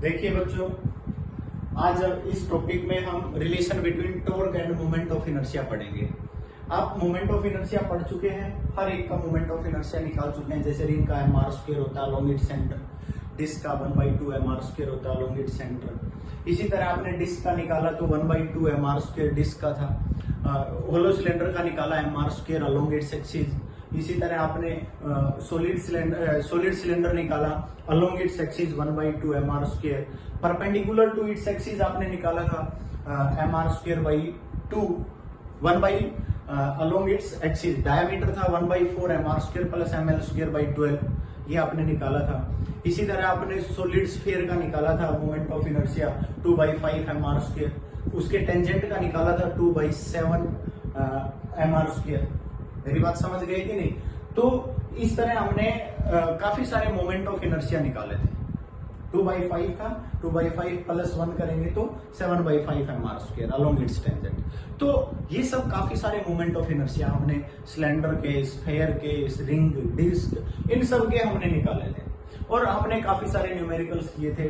देखिए बच्चों, आज इस टॉपिक में हम relation between torque and moment of inertia पढ़ेंगे। आप मोमेंट ऑफ इनर्शिया पढ़ चुके हैं, हर एक का मोमेंट ऑफ इनर्शिया निकाल चुके हैं। जैसे रिंग का एम आर स्क्वायर होता है अलॉन्ग इट्स सेंटर, डिस्क का 1/2 एम आर स्क्वायर होता है अलॉन्ग इट्स सेंटर। इसी तरह आपने डिस्क का निकाला तो 1/2 एम आर स्क्वायर डिस्क का था। होलो सिलेंडर का निकाला M R square along its axis. इसी तरह आपने सॉलिड सिलेंडर निकाला along its axis 1/2 M R square. Perpendicular to its axis आपने निकाला था M R square by 2 along its axis. Diameter था 1/4 M R square plus M L square by 12, ये आपने निकाला था। इसी तरह आपने सॉलिड स्फीयर का निकाला था moment of inertia 2/5 M R square. उसके टेंजेंट का निकाला था 2/7 एम आर स्क्वायर। मेरी बात समझ गए कि नहीं? तो इस तरह हमने काफी सारे मोमेंट ऑफ इनर्शिया निकाले थे। 2/5 का 2/5 प्लस 1 करेंगे तो 7/5 M R square along its tangent. तो ये सब काफी सारे मोमेंट ऑफ इनर्शिया हमने सिलेंडर के, स्फेयर के, रिंग, डिस्क, इन सब के हमने निकाले थे। और हमने काफी सारे न्यूमेरिकल्स किए थे।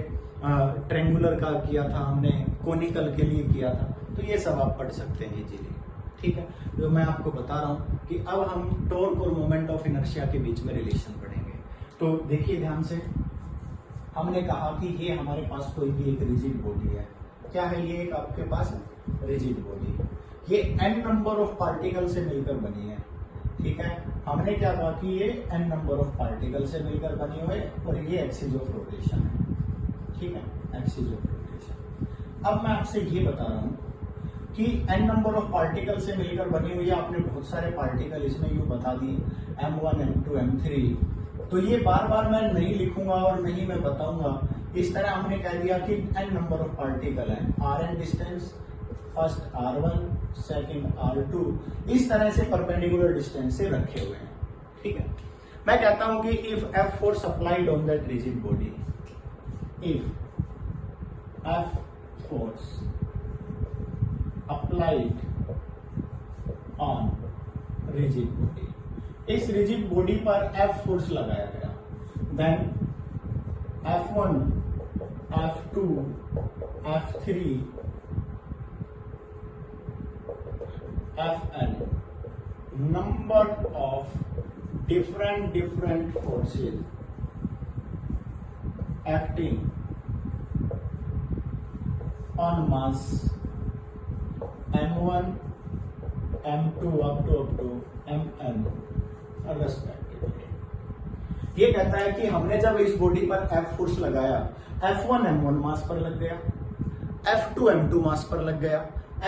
ट्रेंगुलर का किया था हमने, कोनिकल के लिए किया था। तो ये सब आप पढ़ सकते हैं इजीली, ठीक है। तो मैं आपको बता रहा हूं कि अब हम टॉर्क और मोमेंट ऑफ इनर्शिया के बीच में रिलेशन पढ़ेंगे। तो देखिए ध्यान से, हमने कहा कि ये हमारे पास कोई भी एक रिजिड बॉडी है। क्या है ये? एक आपके पास रिजिड बॉडी, ये n नंबर ऑफ पार्टिकल से मिलकर बनी है, ठीक है। हमने क्या कहा कि ये n नंबर ऑफ पार्टिकल से मिलकर बनी हुई है और ये एक्सिस ऑफ रोटेशन है, ठीक है, एक्सिस ऑफ रोटेशन। अब मैं आपसे ये बता रहा हूं कि n नंबर ऑफ पार्टिकल से मिलकर बनी हुई है। आपने बहुत सारे पार्टिकल इसमें यूं बता दिए, m1, m2, m3। तो ये बार बार मैं नहीं लिखूंगा और नहीं मैं बताऊंगा। इस तरह हमने कह दिया कि n नंबर ऑफ पार्टिकल है, rn distance, first r1, second r2, इस तरह से परपेंडिकुलर डिस्टेंस से रखे हुए हैं, ठीक है। मैं कहता हूं कि if F force applied on that rigid body, if F force applied on rigid body, इस रिजिड बॉडी पर F फोर्स लगाया गया, then F1, F2, F3, Fn number of different forces acting on mass m1, m2 up to mn respectively. ये कहता है कि हमने जब इस बॉडी पर F फोर्स लगाया, F1 m1 मास पर लग गया, F2 m2 मास पर लग गया,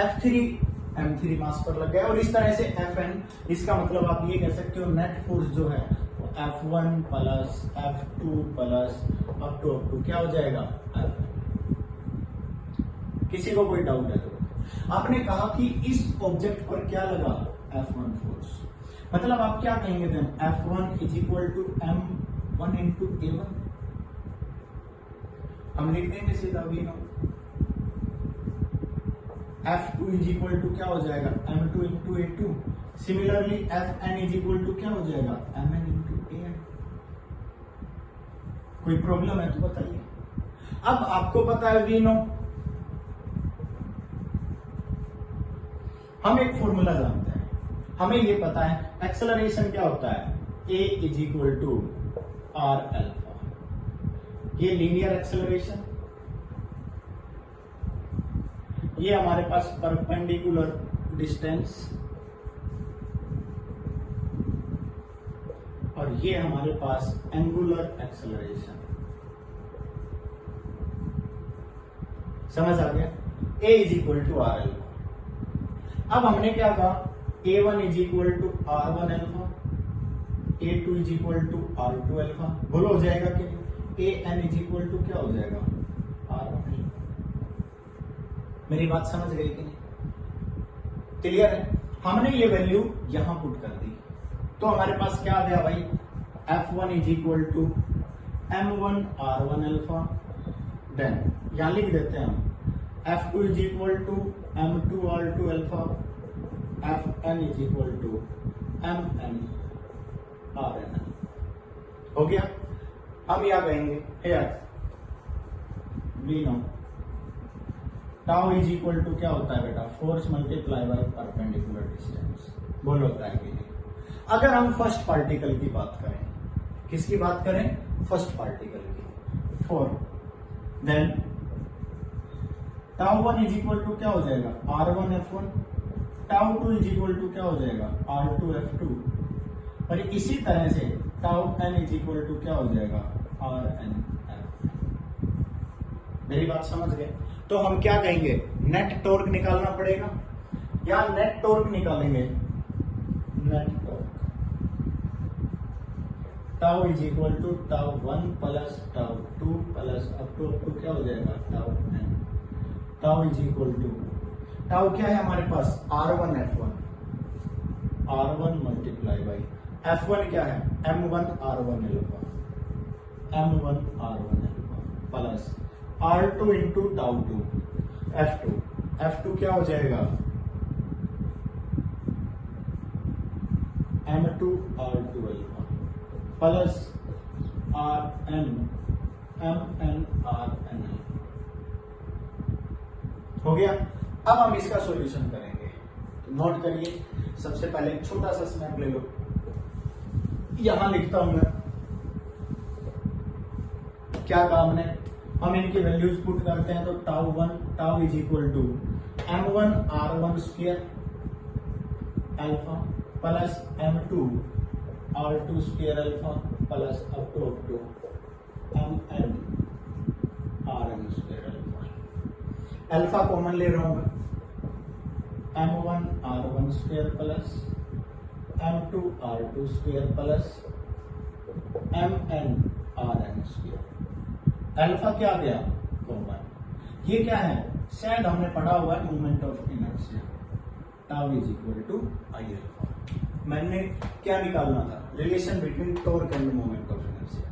F3 m3 मास पर लग गया, और इस तरह से Fn, इसका मतलब आप ये कह सकते हो नेट फोर्स जो है वो F1 plus F2 plus up to क्या हो जाएगा? Fn। किसी को कोई डाउट है तो? आपने कहा कि इस ऑब्जेक्ट पर क्या लगा? F1 force. मतलब आप क्या कहेंगे then? F1 is equal to M1 into A1। हम लिख देंगे सीधा V नो। F2 इज इक्वल टू क्या हो जाएगा? M2 into A2। Similarly Fn is equal to क्या हो जाएगा? Mn into An। कोई प्रॉब्लम है तो बताइए। अब आपको पता है V नो, हम एक फॉर्मूला जानते हैं, हमें ये पता है एक्सेलरेशन क्या होता है? A is equal to R alpha. ये लीनियर एक्सेलरेशन, ये हमारे पास परपेंडिकुलर डिस्टेंस, और ये हमारे पास एंगुलर एक्सेलरेशन। समझ आ गया? A is equal to R alpha. अब हमने क्या कहा? A1 is equal to R1 alpha, A2 is equal to R2 alpha. बोलो हो जाएगा कि नहीं? An इज इक्वल टू क्या हो जाएगा? R1 alpha. मेरी बात समझ गई कि नहीं? क्लियर है? हमने ये वैल्यू यहां पुट कर दी तो हमारे पास क्या आ गया भाई? F1 is equal to M1 R1 alpha, then यहां लिख देते हैं हम F2 is equal to M2 R2 alpha, Fn is equal to Mn Rn। हो गया? हम यहां कहेंगे here we know tau is equal to क्या होता है बेटा, force multiply by perpendicular distance. बोलो होता है कि नहीं। अगर हम फर्स्ट पार्टिकल की बात करें, किसकी बात करें, फर्स्ट पार्टिकल की, for, then tau one is equal to क्या हो जाएगा, R1F1, tau two is equal to क्या हो जाएगा, R2F2, और इसी तरह से tau n is equal to क्या हो जाएगा, RNF। मेरी बात समझ गए। तो हम क्या कहेंगे, नेट टॉर्क निकालना पड़ेगा, या नेट टॉर्क निकालेंगे, net torque tau is equal to tau 1 plus tau 2 plus up to क्या हो जाएगा, tau n। Tau is equal to, tau क्या है हमारे पास, R1F1, R1 multiply by F1 क्या है, M1R1 alpha plus R2 into tau 2 F2, F2 क्या हो जाएगा, M2R2 alpha plus RN MNRN। हो गया। अब हम इसका सॉल्यूशन करेंगे, तो नोट करिए। सबसे पहले एक छोटा सा स्नैप ले लो, यहां लिखता हूं मैं, क्या काम है, हम इनकी वैल्यूज पुट करते हैं। तो tau 1 tau is equal to M1R1 square alpha plus M2R2 square alpha plus up to MNRN square alpha. Alpha common ले रहा हूं मैं, M1R1 square plus M2R2 square plus MNRN square. Alpha क्या गया, common. ये क्या है, शायद हमने पढ़ा हुआ है moment of inertia, tau is equal to I alpha. मैंने क्या निकालना था, relation between torque and moment of inertia.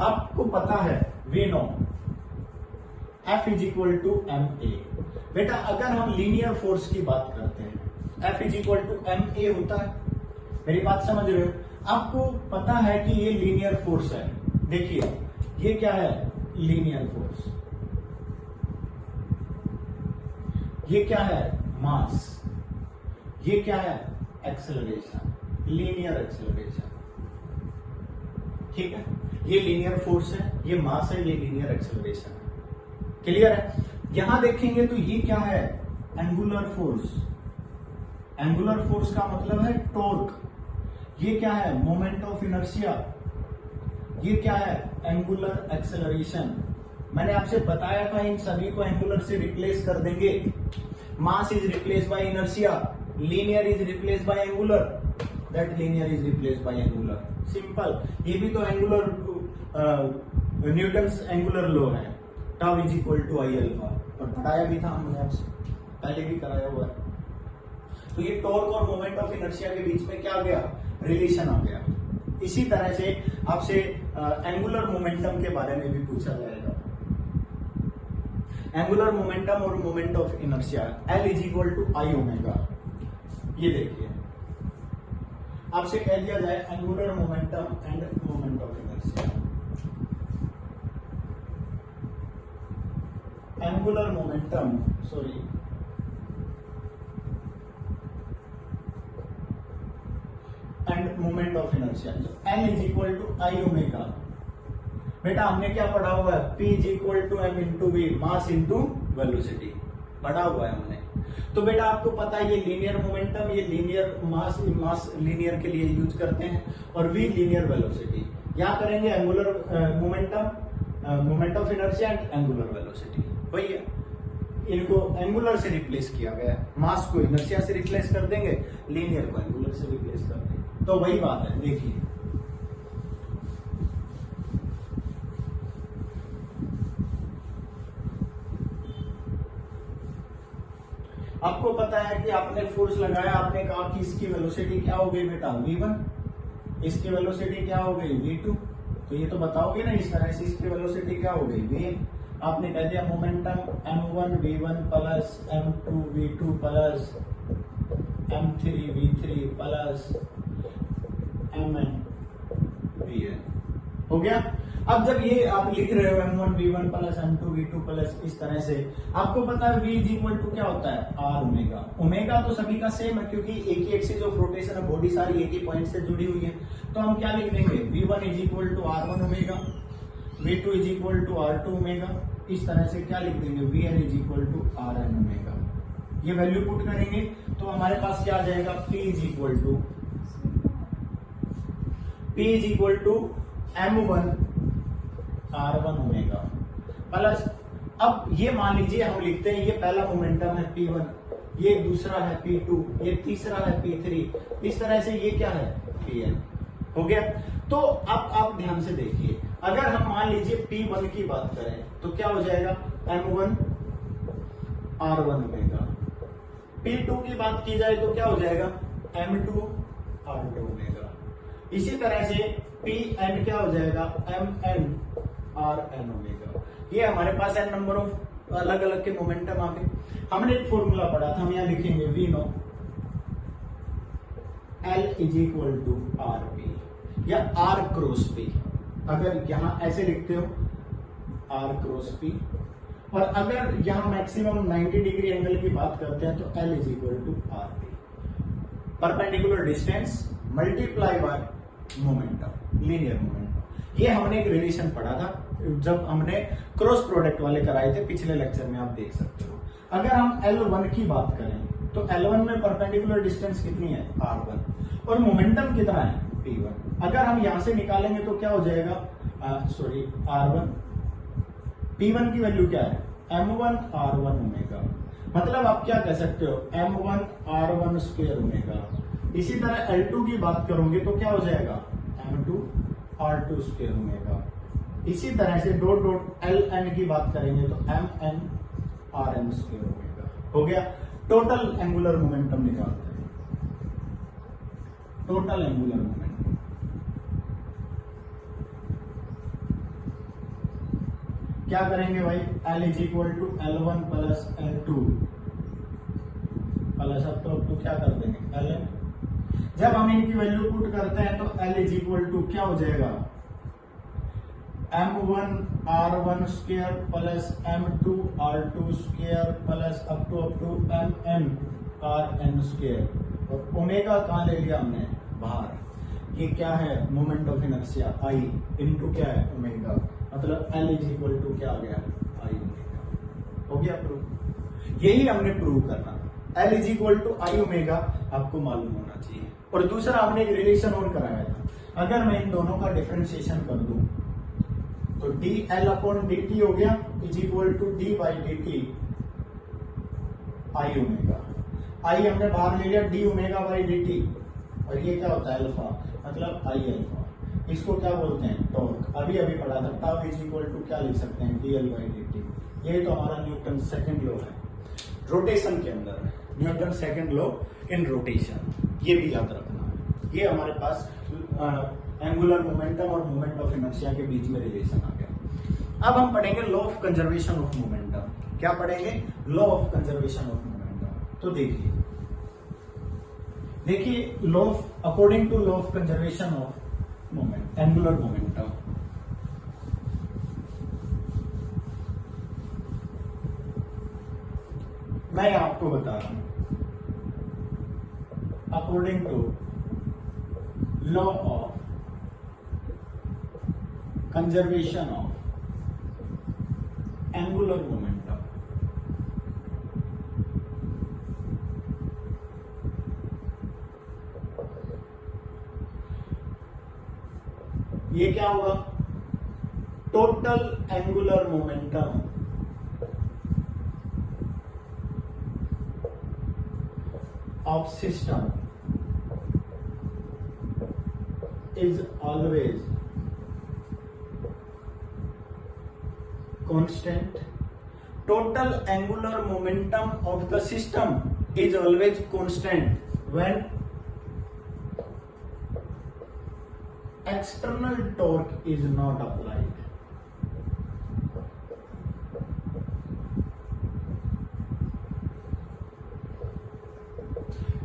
आपको पता है, we know F is equal to MA। बेटा अगर हम लीनियर फोर्स की बात करते हैं, F is equal to MA होता है। मेरी बात समझ रहे हो। आपको पता है कि ये लीनियर फोर्स है। देखिए ये क्या है, लीनियर फोर्स, ये क्या है, मास, ये क्या है, एक्सेलरेशन, लीनियर एक्सेलरेशन। ठीक है, ये लीनियर फोर्स है, ये मास है, ये लीनियर एक्सेलरेशन है। क्लियर है। यहां देखेंगे तो ये क्या है, एंगुलर फोर्स। एंगुलर फोर्स का मतलब है टॉर्क। ये क्या है, मोमेंट ऑफ इनर्शिया। ये क्या है, एंगुलर एक्सेलरेशन। मैंने आपसे बताया था इन सभी को एंगुलर से रिप्लेस कर देंगे। Mass is replace by inertia, linear is replace by angular, that linear is replace by angular. Simple. ये भी तो एंगुलर, न्यूटन्स एंगुलर लॉ है, tau is equal to I alpha, और पढ़ाया भी था हमने आपसे, पहले भी कराया हुआ है। तो ये टॉर्क और मोमेंट ऑफ इनर्शिया के बीच में क्या आ गया, रिलेशन आ गया। इसी तरह से आपसे एंगुलर मोमेंटम के बारे में भी पूछा जाएगा। एंगुलर मोमेंटम और moment of inertia, L is equal to I omega. ये देखिए आपसे कह दिया जाए angular momentum and moment of inertia. Angular momentum, sorry, and moment of inertia, L is equal to I omega. बेटा हमने क्या पढ़ा हुआ है, P is equal to M into v, mass into velocity, पढ़ा हुआ है हमने। तो बेटा आपको पता है ये लीनियर मोमेंटम, ये लीनियर मास लीनियर के लिए यूज करते हैं, और वी लीनियर वेलोसिटी। यहां करेंगे angular momentum, moment of inertia and angular velocity. वही है, इनको एंगुलर से रिप्लेस किया गया, मास को इनर्शिया से रिप्लेस कर देंगे, लीनियर को एंगुलर से रिप्लेस कर देंगे। तो वही बात है। देखिए आपको पता है कि आपने फोर्स लगाया, आपने कहा कि इसकी वेलोसिटी क्या हो गई बेटा, v1, इसकी वेलोसिटी क्या हो गई, v2। तो ये तो बताओगे ना इस तरह से, इसकी वेलोसिटी क्या हो गई, v। आपने कह दिया momentum m1 v1 plus m2 v2 plus m3 v3 plus mn vn। हो गया। अब जब ये आप लिख रहे हो m1 v1 plus m2 v2 plus इस तरह से, आपको पता है v इज इक्वल टू क्या होता है r ओमेगा। ओमेगा तो सभी का सेम है क्योंकि एक ही एक्सिस ऑफ रोटेशन है, बॉडी सारी एक ही पॉइंट से जुड़ी हुई है। तो हम क्या लिख देंगे v1 is equal to r1 omega, v2 is equal to r2 omega, इस तरह से क्या लिख देंगे vn is equal to rn omega. ये वैल्यू पुट करेंगे तो हमारे पास क्या आ जाएगा p is equal to m1 r1 omega plus, अब ये मान लीजिए हम लिखते हैं ये पहला मोमेंटम है P1, ये दूसरा है P2, ये तीसरा है P3, इस तरह से ये क्या है Pn। हो गया। तो अब आप ध्यान से देखिए, अगर हम मान लीजिए P1 की बात करें तो क्या हो जाएगा m1 r1 ओमेगा, P2 की बात की जाए तो क्या हो जाएगा m2 r2 ओमेगा, इसी तरह से Pn क्या हो जाएगा mn rn ओमेगा। ये हमारे पास n नंबर ऑफ अलग अलग के मोमेंटम आ गए। हमने एक फॉर्मूला पढ़ा था, हम यहाँ लिखेंगे we know L is equal to r p या आर क्रॉस पी। अगर यहां ऐसे लिखते हो आर क्रॉस पी, और अगर यहां मैक्सिमम 90 डिग्री एंगल की बात करते हैं तो L is equal to r p, perpendicular distance multiply by momentum, linear momentum. ये हमने एक रिलेशन पढ़ा था जब हमने क्रॉस प्रोडक्ट वाले कराए थे पिछले लेक्चर में, आप देख सकते हो। अगर हम L1 की बात करें तो L1 में परपेंडिकुलर डिस्टेंस कितनी है R1 और मोमेंटम कितना है P1। अगर हम यहां से निकालेंगे तो क्या हो जाएगा R1, P1 की वैल्यू क्या है m1 r1 ओमेगा, मतलब आप क्या कह सकते हो m1 r1 स्क्वायर ओमेगा। इसी तरह L2 की बात करोगे तो क्या हो जाएगा m2 r2 स्क्वायर ओमेगा। इसी तरह से डॉट डॉट Ln की बात करेंगे तो mn rn स्क्वायर ओमेगा। हो गया। टोटल एंगुलर मोमेंटम निकालते हैं, टोटल एंगुलर मोमेंटम क्या करेंगे भाई, L is equal to L1 plus L2 plus अब तो क्या कर देंगे Ln। जब हम इनकी वैल्यू पुट करते हैं तो L इज इक्वल टू क्या हो जाएगा m1 r1 square plus m2 r2 square plus up to mn rn square, और ओमेगा कहां ले लिया हमने बाहर। ये क्या है moment of inertia I into क्या है ओमेगा, मतलब L इज इक्वल टू क्या आ गया I ओमेगा। हो गया प्रूव, यही हमने प्रूव करना। L is equal to I omega आपको मालूम होना चाहिए। और दूसरा हमने एक रिलेशन और कराया था, अगर मैं इन दोनों का डिफरेंशिएशन कर दूं तो dl अपॉन dt हो गया is equal to d by dt I omega. I हमने बाहर ले लिया d ओमेगा बाई dt, और ये क्या होता है अल्फा, मतलब I अल्फा। इसको क्या बोलते हैं टॉर्क, अभी अभी पढ़ा था। टाउ इज इक्वल टू क्या लिख सकते हैं dl बाई dt। ये तो हमारा न्यूटन सेकंड लॉ है रोटेशन के अंदर, Newton second law in rotation, ये भी याद रखना है। ये हमारे पास एंगुलर मोमेंटम और मोमेंट ऑफ इनर्शिया के बीच में रिलेशन आ गया। अब हम पढ़ेंगे law of conservation of momentum. क्या पढ़ेंगे, law of conservation of momentum. तो देखिए law of, according to law of conservation of moment, angular momentum, मैं आपको बता रहा हूं according to law of conservation of angular momentum, ये क्या होगा, total angular momentum of system is always constant. Total angular momentum of the system is always constant when external torque is not applied.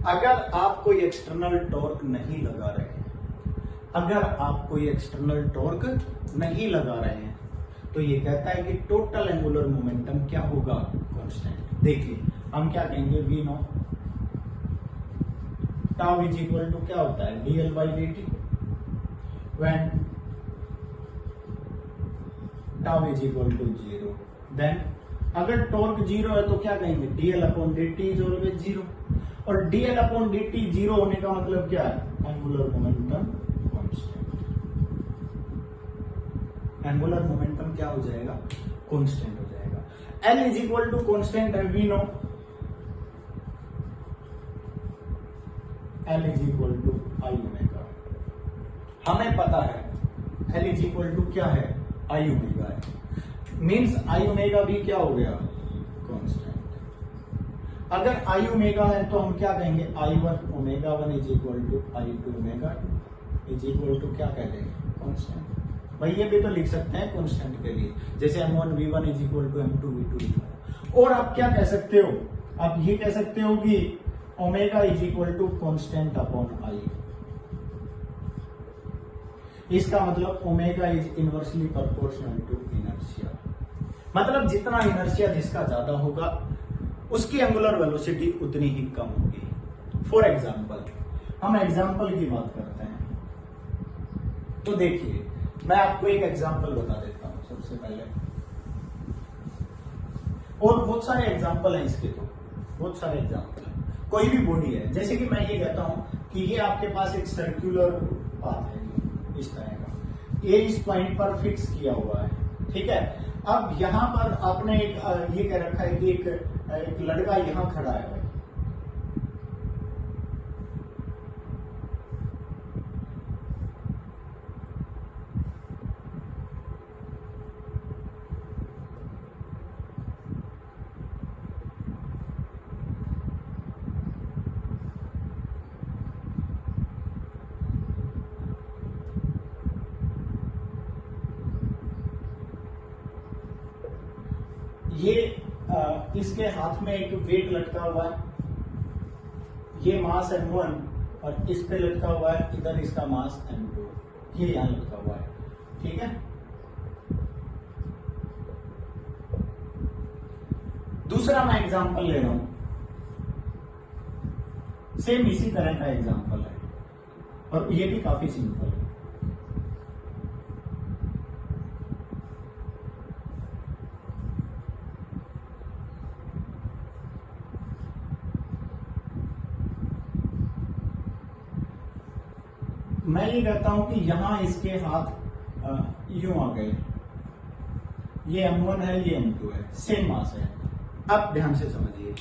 अगर आप कोई external torque नहीं लगा रहे हैं अगर आप कोई एक्सटर्नल टॉर्क नहीं लगा रहे हैं तो ये कहता है कि टोटल एंगुलर मोमेंटम क्या होगा, कांस्टेंट। देखिए हम क्या कहेंगे, we know tau is equal to क्या होता है, dl by dt, when tau is equal to 0। Then अगर टॉर्क 0 है तो क्या कहेंगे, dl upon dt is always 0, और dl अपॉन dt 0 होने का मतलब क्या है, angular momentum constant. Angular momentum क्या हो जाएगा, कांस्टेंट हो जाएगा। L is equal to constant है, we know L is equal to I omega, हमें पता है L इज इक्वल टू क्या है, आई ओमेगा है, मीन्स आई ओमेगा भी क्या हो गया, कांस्टेंट। अगर आई ओमेगा है तो हम क्या कहेंगे, I1 omega 1 is equal to I2 omega 2 is equal to क्या कह देंगे, कांस्टेंट। भाई ये भी तो लिख सकते हैं कांस्टेंट के लिए, जैसे M1 V1 is equal to M2 V2 लिखा। और आप क्या कह सकते हो, आप ये कह सकते हो कि omega is equal to constant upon I. इसका मतलब omega is inversely proportional to inertia, मतलब जितना इनर्शिया जिसका ज्यादा होगा उसकी एंगुलर वेलोसिटी उतनी ही कम होगी। फॉर एग्जाम्पल, हम एग्जाम्पल की बात करते हैं तो देखिए मैं आपको एक एग्जाम्पल बता देता हूं सबसे पहले, और बहुत सारे एग्जाम्पल हैं इसके, तो बहुत सारे एग्जाम्पल हैं। कोई भी बॉडी है, जैसे कि मैं ये कहता हूं कि ये आपके पास एक सर्कुलर पाथ है इस तरह का, ये इस पॉइंट पर फिक्स किया हुआ है, ठीक है। अब यहां पर आपने एक ये कह रखा है कि एक लड़का यहां खड़ा है, ये इसके हाथ में एक वेट लटका हुआ है, ये मास M1 और इस पे लटका हुआ है, इधर इसका मास M2, ये यहां लटका हुआ है, ठीक है। दूसरा मैं एग्जांपल ले रहा हूं, सेम इसी तरह का एग्जांपल है और ये भी काफी सिंपल है। मैं ये कहता हूं कि यहां इसके हाथ यूं आ गए, ये M1 है, ये M2 है, सेम मास है। अब ध्यान से समझिए,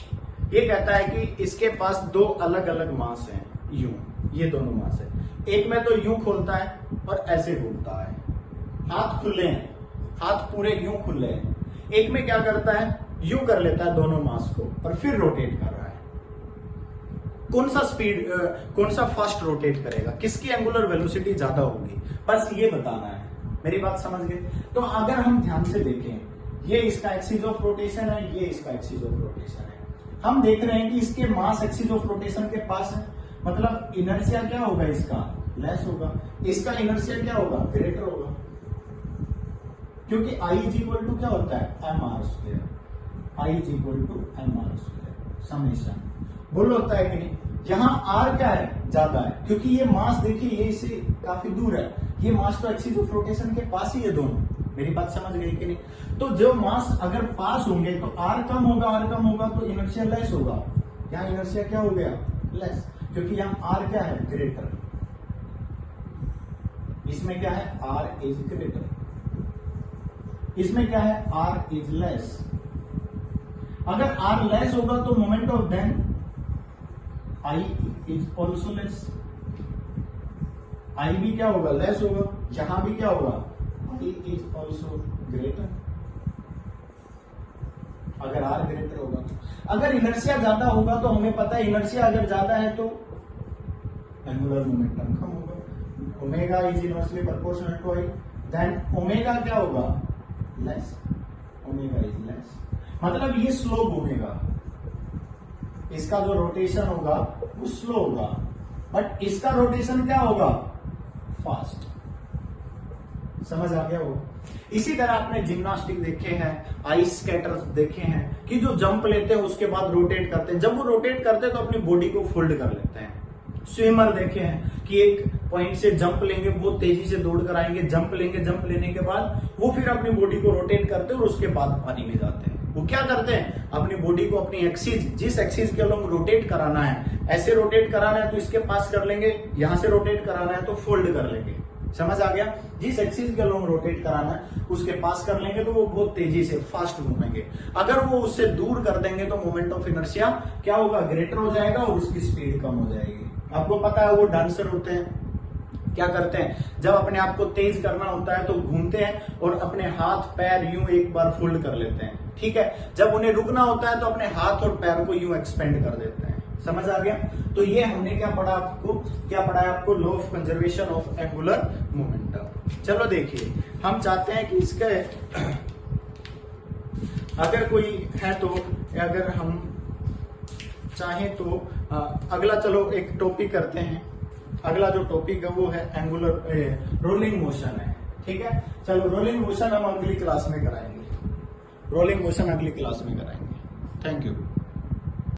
ये कहता है कि इसके पास दो अलग अलग मास हैं, यूं, ये दोनों मास है। एक में तो यूं खोलता है और ऐसे घूमता है, हाथ खुले हैं, हाथ पूरे यूं खुले हैं। एक में क्या करता है, यूं कर लेता है दोनों मास को और फिर रोटेट कर रहा है। कौन सा स्पीड, कौन सा फास्ट रोटेट करेगा, किसकी एंगुलर वेलोसिटी ज्यादा होगी, बस ये बताना है। मेरी बात समझ गए। तो अगर हम ध्यान से देखें, ये इसका एक्सिस ऑफ रोटेशन है, ये इसका एक्सिस ऑफ रोटेशन है। हम देख रहे हैं कि इसके मास एक्सिस ऑफ रोटेशन के पास है, मतलब इनर्शिया क्या होगा, इसका लेस होगा, इसका इनर्शिया क्या होगा, ग्रेटर होगा, क्योंकि आई इज इक्वल टू क्या होता है, mr², I is equal to mr², summation बोल होता है कि नहीं। यहां आर क्या है, ज्यादा है, क्योंकि ये मास देखिए ये इससे काफी दूर है, ये मास तो एक्सिस ऑफ रोटेशन के पास ही है दोनों। मेरी बात समझ गई कि नहीं। तो जो मास अगर पास होंगे तो आर कम होगा, आर कम होगा तो इनर्शिया लेस होगा। यहाँ इनर्शिया क्या हो गया, लेस, क्योंकि यहाँ आर क्या है, ग्रेटर। इसमें क्या है, आर इज ग्रेटर, इसमें क्या है, आर इज लेस। अगर आर लेस होगा तो moment of then I is also less, I भी क्या होगा, लेस होगा। यहां भी क्या होगा, आई इज ऑल्सो ग्रेटर, अगर आर ग्रेटर होगा। अगर इनर्शिया ज्यादा होगा तो हमें पता है इनर्शिया अगर ज्यादा है तो एंगुलर मोमेंटम कम होगा। Omega is inversely proportional to I, then omega क्या होगा, लेस, ओमेगा इज लेस, मतलब ये स्लोप घूमेगा, इसका जो रोटेशन होगा वो स्लो होगा, बट इसका रोटेशन क्या होगा, फास्ट। समझ आ गया वो। इसी तरह आपने जिम्नास्टिक देखे हैं, आइस स्केटर्स देखे हैं कि जो जंप लेते हैं उसके बाद रोटेट करते हैं। जब वो रोटेट करते हैं तो अपनी बॉडी को फोल्ड कर लेते हैं। स्विमर देखे हैं कि एक पॉइंट से जंप लेंगे, बहुत तेजी से दौड़ कर आएंगे, जंप लेंगे, जंप लेने के बाद वो फिर अपनी बॉडी को रोटेट करते हैं और उसके बाद पानी में जाते हैं। वो क्या करते हैं, अपनी बॉडी को अपनी एक्सिस, जिस एक्सिस के अलॉन्ग रोटेट कराना है, ऐसे रोटेट कराना है तो इसके पास कर लेंगे, यहां से रोटेट कराना है तो फोल्ड कर लेंगे। समझ आ गया। जिस एक्सिस के अलॉन्ग रोटेट कराना है उसके पास कर लेंगे तो वो बहुत तेजी से फास्ट घूमेंगे। अगर वो उससे दूर कर देंगे तो मोमेंट ऑफ इनर्शिया क्या होगा, ग्रेटर हो जाएगा और उसकी स्पीड कम हो जाएगी। आपको पता है वो डांसर होते हैं, क्या करते हैं, जब अपने आप को तेज करना होता है तो घूमते हैं और अपने हाथ पैर यूं एक बार फोल्ड कर लेते हैं, ठीक है। जब उन्हें रुकना होता है तो अपने हाथ और पैर को यूं एक्सपेंड कर देते हैं। समझ आ गया। तो ये हमने क्या पढ़ा आपको law of conservation of angular momentum. चलो देखिए, हम चाहते हैं कि इसके अगर कोई है तो, अगर हम चाहें तो अगला चलो एक टॉपिक करते हैं। अगला जो टॉपिक है वो है एंगुलर रोलिंग मोशन है, ठीक है। चलो रोलिंग मोशन हम अगली क्लास में कराएंगे। रोलिंग मोशन अगली क्लास में कराएंगे। Thank you.